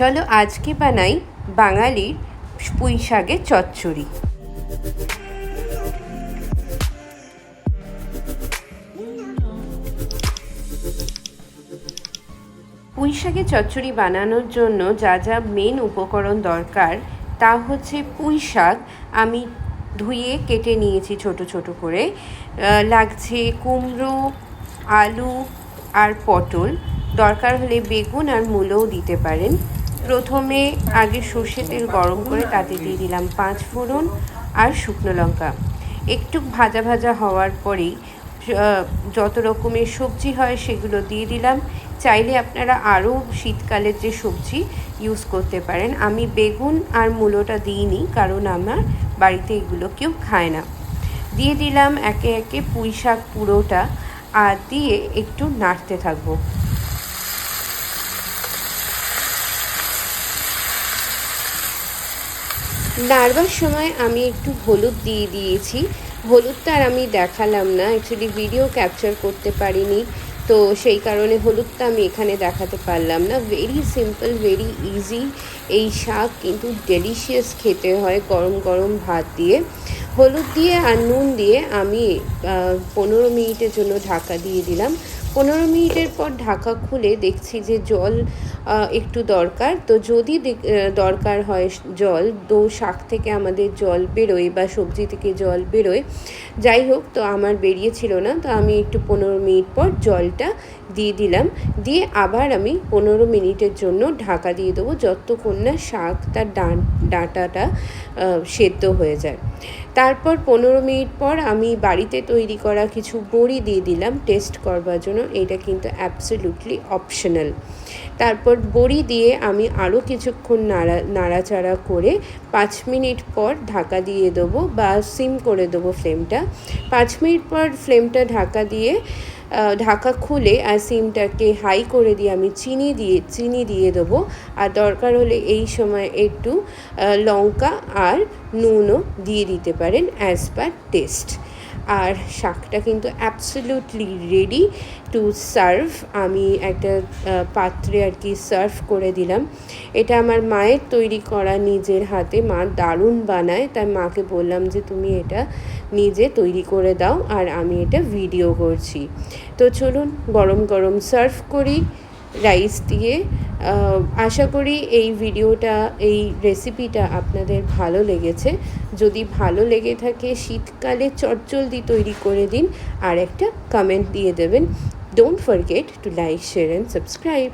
চলো আজকে বানাই বাঙালির পুঁই শাকের চচ্চড়ি। পুঁই শাকের চচ্চড়ি বানানোর জন্য যা যা মেন উপকরণ দরকার তা হচ্ছে পুঁই শাক আমি ধুয়ে কেটে নিয়েছি ছোট ছোট করে, লাগছে কুমড়ো, আলু আর পটল, দরকার হলে বেগুন আর মূলও দিতে পারেন। প্রথমে আগে সর্ষের তেল গরম করে তাতে দিয়ে দিলাম 5 ফোড়ন আর শুকনো লঙ্কা। একটু ভাজা ভাজা হওয়ার পরেই যত রকমের সবজি হয় সেগুলো দিয়ে দিলাম। চাইলে আপনারা আরও শীতকালের যে সবজি ইউজ করতে পারেন। আমি বেগুন আর মূলোটা দিইনি, কারণ আমার বাড়িতে এগুলো কেউ খায় না। দিয়ে দিলাম একে একে পুঁই শাক পুরোটা, আর দিয়ে একটু নাড়তে থাকবো। নাড়বার সময় আমি একটু হলুদ দিয়ে দিয়েছি। হলুদটা আর আমি দেখালাম না, অ্যাকচুয়ালি ভিডিও ক্যাপচার করতে পারিনি, তো সেই কারণে হলুদটা আমি এখানে দেখাতে পারলাম না। Very simple, very easy. এই শাক কিন্তু ডেলিশিয়াস খেতে হয় গরম গরম ভাত দিয়ে। হলুদ দিয়ে আর নুন দিয়ে আমি 15 মিনিটের জন্য ঢাকা দিয়ে দিলাম। 15 মিনিটের পর ঢাকা খুলে দেখছি যে জল একটু দরকার, তো যদি দরকার হয় জল, তো শাক থেকে আমাদের জল বেরোয় বা সবজি থেকে জল বেরোয়, যাই হোক, তো আমার বেরিয়েছিল না, তো আমি একটু 15 মিনিট পর জলটা দিয়ে দিলাম। দিয়ে আবার আমি 15 মিনিটের জন্য ঢাকা দিয়ে দেবো, যতক্ষণ না শাক তার ডাঁটাটা সেদ্ধ হয়ে যায়। তারপর 15 মিনিট পর আমি বাড়িতে তৈরি করা কিছু বড়ি দিয়ে দিলাম টেস্ট করবার জন্য। এটা কিন্তু অ্যাবসলিউটলি অপশনাল। তারপর বড়ি দিয়ে আমি আরও কিছুক্ষণ নাড়াচাড়া করে 5 মিনিট পর ঢাকা দিয়ে দেবো বা সিম করে দেবো ফ্লেমটা। 5 মিনিট পর ফ্লেমটা ঢাকা খুলে আর সিমটাকে হাই করে দিয়ে আমি চিনি দিয়ে দেবো। আর দরকার হলে এই সময় একটু লঙ্কা আর নুনও দিয়ে দিতে পারেন অ্যাজ পার টেস্ট। আর শাকটা কিন্তু অ্যাবসলিউটলি রেডি টু সার্ভ। আমি একটা পাত্রে আর কি সার্ভ করে দিলাম। এটা আমার মায়ের তৈরি করা নিজের হাতে, মা দারুণ বানায়, তাই মাকে বললাম যে তুমি এটা নিজে তৈরি করে দাও, আর আমি এটা ভিডিও করছি। তো চলুন গরম গরম সার্ভ করি রাইস দিয়ে। আশা করি এই রেসিপিটা আপনাদের ভালো লেগেছে। যদি ভালো লেগে থাকে শীতকালে চটজলদি তৈরি করে দিন, আর একটা কমেন্ট দিয়ে দেবেন। Don't forget to like, share and subscribe.